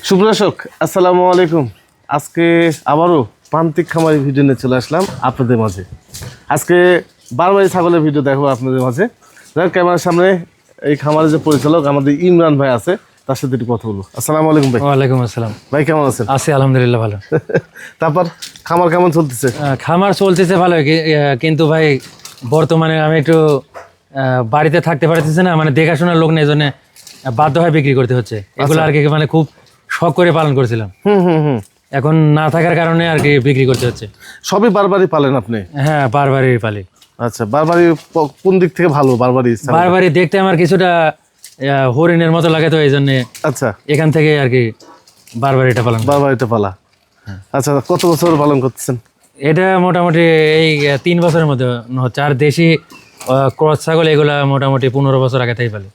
সুপ্রদর্শক আসসালামু আলাইকুম। আজকে আবারও প্রান্তিক খামারি ভিডিও নিয়ে চলে আসলাম আপনাদের মাঝে। আজকে বারবারি ছাগলের ভিডিও দেখো আপনাদের মাঝে। ক্যামেরার সামনে এই খামারের যে পরিচালক আমাদের ইমরান ভাই আছে, তার সাথে একটু কথা বলবো। আসসালামু আলাইকুম ভাই। ওয়ালাইকুম আসসালাম ভাই কেমন আছেন? আছি আলহামদুলিল্লাহ ভালো। তারপর খামার কেমন চলতেছে? খামার চলতেছে ভালো, কিন্তু ভাই বর্তমানে আমি একটু বাড়িতে থাকতে পারতেছি না, মানে দেখাশোনার লোক নেই, এই জন্য বাধ্য হয়ে বিক্রি করতে হচ্ছে এগুলো আর কি। মানে খুব শখ করে পালন করছিলাম, এখন না থাকার কারণে আর কি বিক্রি করতে হচ্ছে। সবই বারবারি পালেন আপনি? হ্যাঁ, বারবারই পালি। আচ্ছা, বারবারি কোন দিক থেকে ভালো? বারবারই দেখতে আমার কিছুটা হরিণের মতো লাগে, তো এই জন্য আচ্ছা এখান থেকে আর কি বারবারিটা পালন। বারবারিটা পালা। আচ্ছা, কত বছর পালন করতেছেন? এটা মোটামুটি এই 3 বছরের মধ্যে হচ্ছে। আর দেশি ক্রস ছাগল এগুলা মোটামুটি 15 বছর আগে থেকে পালি।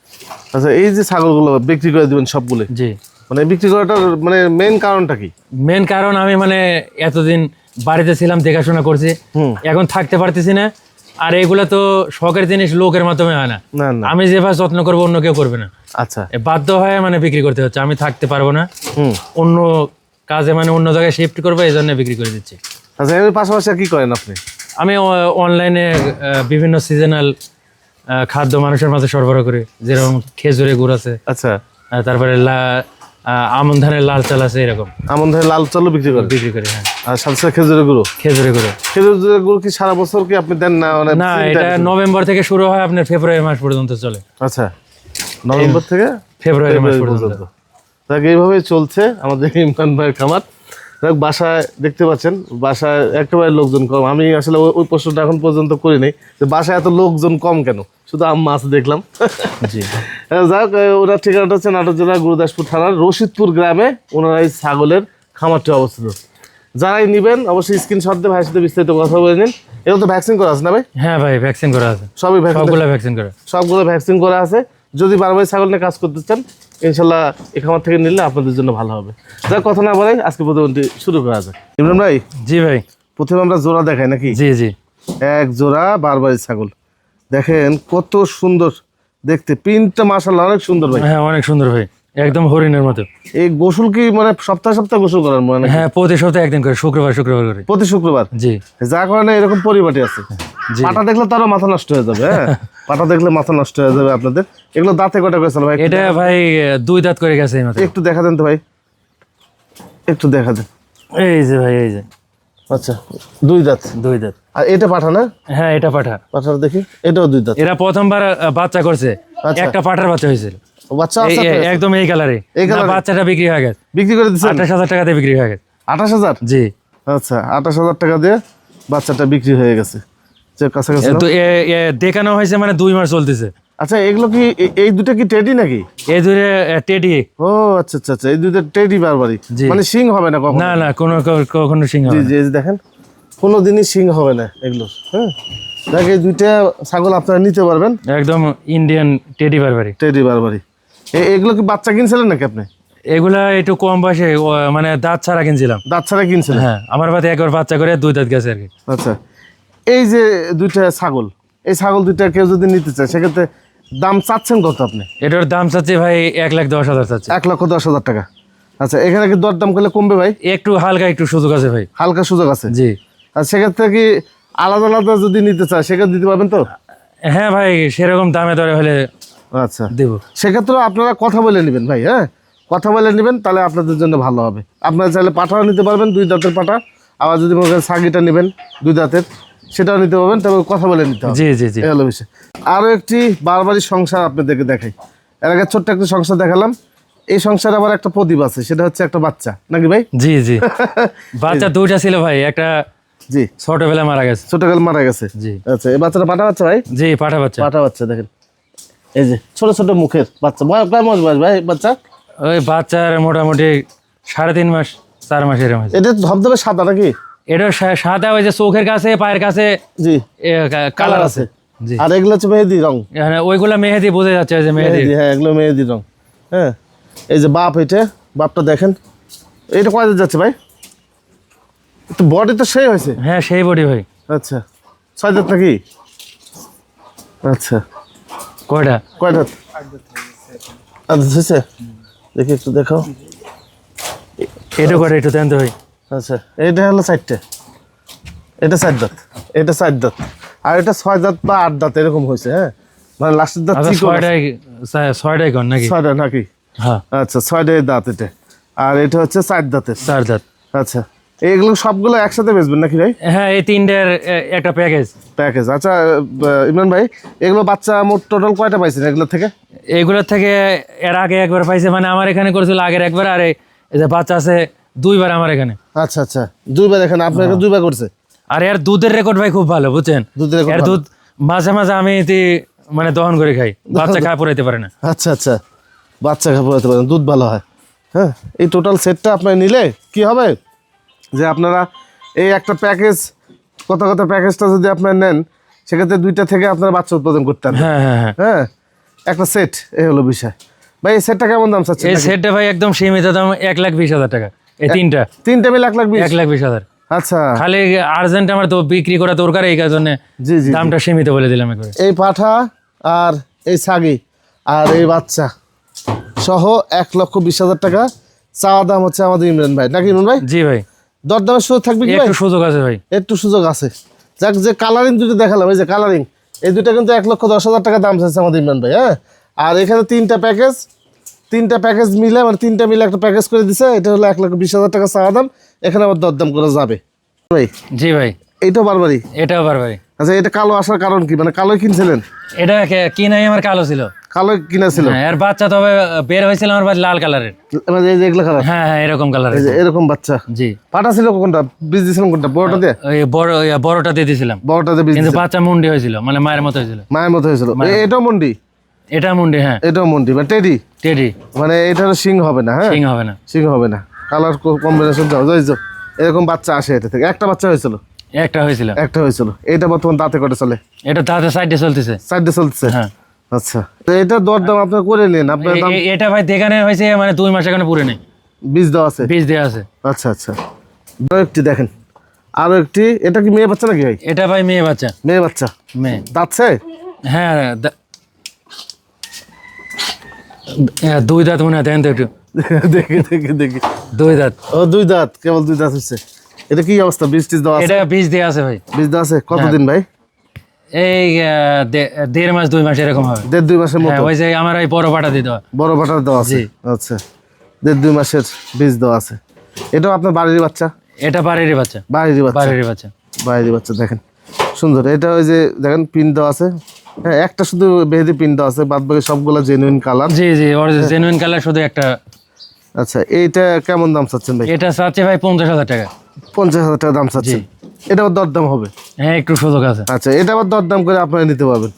আচ্ছা, এই যে ছাগলগুলো বিক্রি করে দিবেন সবগুলো? জি। মানে বিক্রি করাটার মানে মেন কারণটা কি? মেন কারণ আমি মানে এতদিন বাড়িতে ছিলাম, দেখাশোনা করছি, এখন থাকতে পারতেছি না। আর এগুলা তো শখের জিনিস, লোকের মাধ্যমে হয় না। আমি যেভাবে যত্ন করবো অন্য কেউ করবে না। আচ্ছা, বাধ্য হয়ে মানে বিক্রি করতে হচ্ছে, আমি থাকতে পারবো না, অন্য কাজে মানে অন্য জায়গায় শিফট করবো, এই জন্য বিক্রি করে দিচ্ছি। আচ্ছা, এর পাশাপাশি কি করেন আপনি? আমি অনলাইনে বিভিন্ন সিজনাল খাদ্য মানুষের মাঝে সরবরাহ করি, যেরকম খেজুরের গুড় আছে, আচ্ছা, তারপরে আমন ধানের লাল চাল আছে, এরকম আমন ধানের লাল চালও বিক্রি করি। হ্যাঁ। আর সাথে খেজুরের গুঁড়ো? খেজুরের গুঁড়ো কি সারা বছর কি আপনি দেন না? না, এটা নভেম্বর থেকে শুরু হয়, আপনার ফেব্রুয়ারি মাস পর্যন্ত চলে। আচ্ছা, নভেম্বর থেকে ফেব্রুয়ারি মাস পর্যন্ত। এইভাবেই চলছে আমাদের ইমরান ভাইয়ের খামার। বাসায় দেখতে পাচ্ছেন, বাসায় একেবারে লোকজন কম। আমি আসলে ওই প্রশ্নটা এখন পর্যন্ত করিনি যে বাসায় এত লোকজন কম কেন, শুধু মাছ দেখলাম। জি, যাক, ওনার ঠিকানাটা হচ্ছে নাটোর জেলার গুরুদাসপুর থানার রশিদপুর গ্রামে ওনারা এই ছাগলের খামারটি অবস্থিত। যারাই নিবেন অবশ্যই স্ক্রিনশট দিয়ে ভাইয়ের সাথে বিস্তারিত কথা বলে নিন। এগুলো তো ভ্যাকসিন করা আছে না ভাই? হ্যাঁ ভাই, ভ্যাকসিন করা আছে, সবগুলো ভ্যাকসিন করা আছে। যদি বারবার ছাগল নিয়ে কাজ করতে চান, ইনশাল্লাহ এই খামার থেকে নিলে আপনাদের জন্য ভালো হবে। যাক, কথা না বলে আজকে প্রতিবেদনটি শুরু করা যাক। ইমরান ভাই। জি ভাই। প্রথমে আমরা জোড়া দেখাই নাকি? জি জি। এক জোড়া বারবারি ছাগল, দেখেন কত সুন্দর দেখতে, প্রিন্টটা মাশাআল্লাহ অনেক সুন্দর ভাই। হ্যাঁ, অনেক সুন্দর ভাই, একদম হরিণের মতো। এই গোসল কি মানে সপ্তাহে গোসল করার মনে? হ্যাঁ, প্রতি সপ্তাহে একদিন করে, শুক্রবার করে। প্রতি শুক্রবার? জি। যার কারণে এরকম পরিপাটি আছে। পাটা দেখলে তারও মাথা নষ্ট হয়ে যাবে। হ্যাঁ, পাটা দেখলে মাথা নষ্ট হয়ে যাবে আপনাদের। এগুলো দাঁতে কটা করেছিল ভাই? এটা ভাই 2 দাঁত করে গেছে। একটু দেখা দেন তো ভাই, একটু দেখা দেন। এই যে ভাই, এই যে। আচ্ছা, 2 দাঁত। আর এটা পাঠা না? হ্যাঁ, এটা পাঠা। পাঠার দেখি, এটাও 2 দাঁত। এরা প্রথমবার বাচ্চা করছে, একটা পাঠার বাচ্চা হয়েছিল। বাচ্চা একদম এই কালারে। বাচ্চাটা বিক্রি হয়ে গেছে, বিক্রি করে দিচ্ছেন? 28,000 টাকা দিয়ে বিক্রি হয়ে গেছে। 28,000? জি। আচ্ছা, 28,000 টাকা দিয়ে বাচ্চাটা বিক্রি হয়ে গেছে। কাছাকাছি তো দেখানো হয়েছে, মানে 2 মাস চলতেছে। আচ্ছা, এগুলো কি এই দুটো কি টেডি নাকি? এই দুটো টেডি। ও আচ্ছা আচ্ছা আচ্ছা, এই দুটো টেডি বারবারি, মানে সিং হবে না কখনো? না না, কখনো সিং হবে না। জি, দেখেন কোনোদিনই সিং হবে না এগুলো। হ্যাঁ, দেখ, এই দুইটা ছাগল আপনারা নিতে পারবেন, একদম ইন্ডিয়ান টেডি বারবারি। এগুলো কি বাচ্চা কিনছিলেন নাকি আপনি? এগুলা একটু কম বয়সে, মানে দাঁত ছাড়া কিনছিলাম। দাঁত ছাড়া কিনছিলেন? হ্যাঁ, আমার বাড়িতে একবার বাচ্চা করে 2 দাঁত গেছে আর কি। আচ্ছা, এই যে দুইটা ছাগল, এই ছাগল দুইটা কেউ যদি নিতে চায়, সেক্ষেত্রে দাম চাচ্ছেন কত আপনি? এটার দাম চাচ্ছি ভাই 1,10,000 চাচ্ছি। 1,10,000 টাকা। আচ্ছা, এখানে কি দর দাম করলে কমবে ভাই? একটু হালকা সুযোগ আছে ভাই। হালকা সুযোগ আছে? জি। আর সেক্ষেত্রে কি আলাদা আলাদা যদি নিতে চায় সেক্ষেত্রে দিতে পারবেন তো? হ্যাঁ ভাই, সেরকম দামে দরে হলে আচ্ছা দেব। সেক্ষেত্রে আপনারা কথা বলে নেবেন ভাই। হ্যাঁ, কথা বলে নেবেন, তাহলে আপনাদের জন্য ভালো হবে। আপনারা চাইলে পাঠাও নিতে পারবেন, 2 দাঁতের পাঠা। আবার যদি মনে করেন সাগিটা নেবেন 2 দাঁতের, সেটাও নিতে পারবেন, তবে কথা বলে নিতে হবে। জি জি জি। এলো বিষয়। আরও একটি বারবারি সংসার আপনাদেরকে দেখাই। এর আগে ছোট্ট একটা সংসার দেখালাম, এই সংসারে আবার একটা প্রদীপ আছে, সেটা হচ্ছে একটা বাচ্চা নাকি ভাই? জি জি। বাচ্চা 2টা ছিল ভাই, একটা জি ছোটবেলায় মারা গেছে। জি। আচ্ছা, এই বাচ্চাটা পাঠা বাচ্চা ভাই? জি, পাঠা বাচ্চা। দেখেন, এই যে ছোট ছোট মুখের বাচ্চা। কেমন বয়স ভাই বাচ্চা? ওই বাচ্চার মোটামুটি 3.5 মাস 4 মাস এরকম। এটা ধবধবে সাদা নাকি? এটা সাদা, ওই যে চোখের কাছে পায়ের কাছে জি কালার আছে। জি। আর এগুলো হচ্ছে মেহেদি রং? ওইগুলা মেহেদি, বোঝা যাচ্ছে যে মেহেদি। হ্যাঁ, এগুলো মেহেদি রং। হ্যাঁ, এই যে বাপটা দেখেন, এটা কয়দিন যাচ্ছে ভাই? তো বডি তো সেই হয়েছে। হ্যাঁ, সেই বডি ভাই। আচ্ছা, 6 দাঁত নাকি? আচ্ছা, কয়টা? আচ্ছা, দেখি একটু দেখাও। এটা করে একটু দেন তো ভাই। আচ্ছা এটা হলো 4টে, এটা 4 দাঁত, এটা 4 দাঁত, আর এটা 6 দাঁত বা 8 দাঁত এরকম হয়েছে। হ্যাঁ মানে লাস্টের দাঁত আচ্ছা, চিকন আছে। ছয়টাই কোন নাকি? 6টা নাকি? হ্যাঁ, আচ্ছা 6টে দাঁত এটা, আর এটা হচ্ছে 4 দাঁতের। 4 দাঁত। আচ্ছা এইগুলো সবগুলো একসাথে বেচবেন নাকি ভাই? হ্যাঁ, এই তিনটার একটা প্যাকেজ। প্যাকেজ। আচ্ছা ইমরান ভাই, এগুলো বাচ্চা মোট টোটাল কয়টা পাইছেন এগুলোর থেকে? এগুলোর থেকে এর আগে একবার পাইছে, মানে আমার এখানে করেছিল আগের একবার, আর এই যে বাচ্চা আছে 2বার আমার এখানে। আচ্ছা আচ্ছা 2বার এখানে আপনার 2বার করছে। আর এর দুধের রেকর্ড ভাই খুব ভালো, বুঝছেন? দুধের record এর ভালো। দুধ মাঝে মাঝে আমি মানে দহন করে খাই, বাচ্চা খাওয়া পড়াইতে পারে না। আচ্ছা আচ্ছা বাচ্চা খাওয়াতে পারেন, দুধ ভালো হয়। হ্যাঁ এই টোটাল সেটটা আপনার নিলে কি হবে যে আপনারা এই একটা প্যাকেজ, কত প্যাকেজটা যদি আপনার নেন সেক্ষেত্রে 2টা থেকে আপনারা বাচ্চা উৎপাদন করতে পারবেন। হ্যাঁ হ্যাঁ হ্যাঁ। হ্যাঁ একটা সেট, এই হলো বিষয়। ভাই এই সেটটা কেমন দাম চাচ্ছেন? এই সেটটা ভাই একদম সীমিত দাম, 1,20,000 টাকা। এই তিনটা মিলে 1,20,000। 1,20,000। আচ্ছা খালি আর্জেন্ট আমার তো বিক্রি করা দরকার, এই কারণে জি জি দামটা সীমিত বলে দিলাম একবারে। এই পাঠা আর এই ছাগি আর এই বাচ্চা সহ 1,20,000 টাকা চাওয়া দাম হচ্ছে আমাদের ইমরান ভাই, নাকি ইমরান ভাই? জি ভাই, দরদামের সুযোগ থাকবে কি ভাই? একটু সুযোগ আছে ভাই। একটু সুযোগ আছে। যাক যে কালারিং দুটো দেখালাম, এই যে কালারিং, এই দুটো কিন্তু 1,10,000 টাকা দাম চাইছে আমাদের ইমরান ভাই। হ্যাঁ আর এখানে তিনটা প্যাকেজ মিলে, মানে তিনটা মিলে একটা প্যাকেজ করে দিছে, এটা হলো 1,20,000 টাকা চাওয়া দাম। এখানে আবার দরদাম করা যাবে ভাই। জি ভাই, এইটাও বারবারই। এটাও পারবে। আচ্ছা এটা কালো আসার কারণ কি, মানে কালোই কিনছিলেন? এটা কিনাই আমার কালো ছিল। কালো কিনা ছিল? হ্যাঁ, এর বাচ্চা তবে বের হয়েছিল আমার বাড়ি লাল কালারের। মানে এই যে এগুলো কালার? হ্যাঁ হ্যাঁ, এরকম এই কালারের। যে এরকম বাচ্চা। জি, পাটা ছিল কোনটা, বীজ দিয়েছিলাম কোনটা, বড়টা দিয়ে? ওই বড়টা দিয়ে দিয়েছিলাম, বড়টা দিয়ে বীজ কিন্তু দিয়েছিলাম। বাচ্চা মুন্ডি হয়েছিল, মানে মায়ের মতো হয়েছিল। মায়ের মতো হয়েছিল। এটাও মন্ডি? এটা মুন্ডি, হ্যাঁ। এটাও মন্ডি মানে টেডি? টেডি। মানে এটা সিং হবে না? হ্যাঁ সিং হবে না। সিং হবে না, কালার কম্বিনেশন দাও যাইছো। এরকম বাচ্চা আসে এটা থেকে। একটা বাচ্চা হয়েছিল? একটা হয়েছিল। একটা হয়েছিল। এটা বর্তমান দাঁতে কটে চলে? এটা তাতে সাইডে চলতেছে। 4টে চলতেছে? হ্যাঁ। আচ্ছা তো এটা দরদাম আপনার করে নিন, আপনার দাম। এটা ভাই দেখানে হয়েছে মানে 2 মাস এখানে পুরে নেই, বীজ দেওয়া আছে? বীজ দেওয়া আছে। আচ্ছা আচ্ছা আরো একটি দেখেন, আরো একটি। এটা কি মেয়ে বাচ্চা নাকি ভাই? এটা ভাই মেয়ে বাচ্চা। মেয়ে বাচ্চা? মেয়ে। দাঁতছে? হ্যাঁ 2 দাঁত মনে হয়, দেন তো একটু। দেখি দেখি দেখি। 2 দাঁত। ও 2 দাঁত, কেবল 2 দাঁত হচ্ছে। এটা কি অবস্থা, বীজ টিজ দেওয়া আছে? এটা বীজ দেওয়া আছে ভাই। বীজ দেওয়া আছে কতদিন ভাই? এই 1.5 মাস 2 মাস এরকম হবে। 1.5-2 মাসের হ্যাঁ, মতো? ওই যে আমার এই বড় পাটা দিতে হয়। বড় বাটার দেওয়া আছে? জি। আচ্ছা 1.5-2 মাসের বীজ দেওয়া আছে। এটাও আপনার বাড়ির বাচ্চা? এটা বাড়িরই বাচ্চা। বাড়ির বাচ্চা? বাড়িরই বাচ্চা। বাড়ির বাচ্চা দেখেন সুন্দর। এটা ওই যে দেখেন পিন দেওয়া আছে। হ্যাঁ একটা শুধু বেহেদি পিন দেওয়া আছে, বাদ বাকি সবগুলো জেনুইন কালার। জি জি, ওর জেনুইন কালার, শুধু একটা। আচ্ছা এইটা কেমন দাম চাচ্ছেন ভাই? এটা চাচ্ছে ভাই 50,000 টাকা। 50,000 টাকা দাম চাচ্ছেন? এটা আবার দরদাম হবে? হ্যাঁ, একটু সুযোগ আছে। আচ্ছা এটা আবার দরদাম করে আপনারা নিতে পারবেন।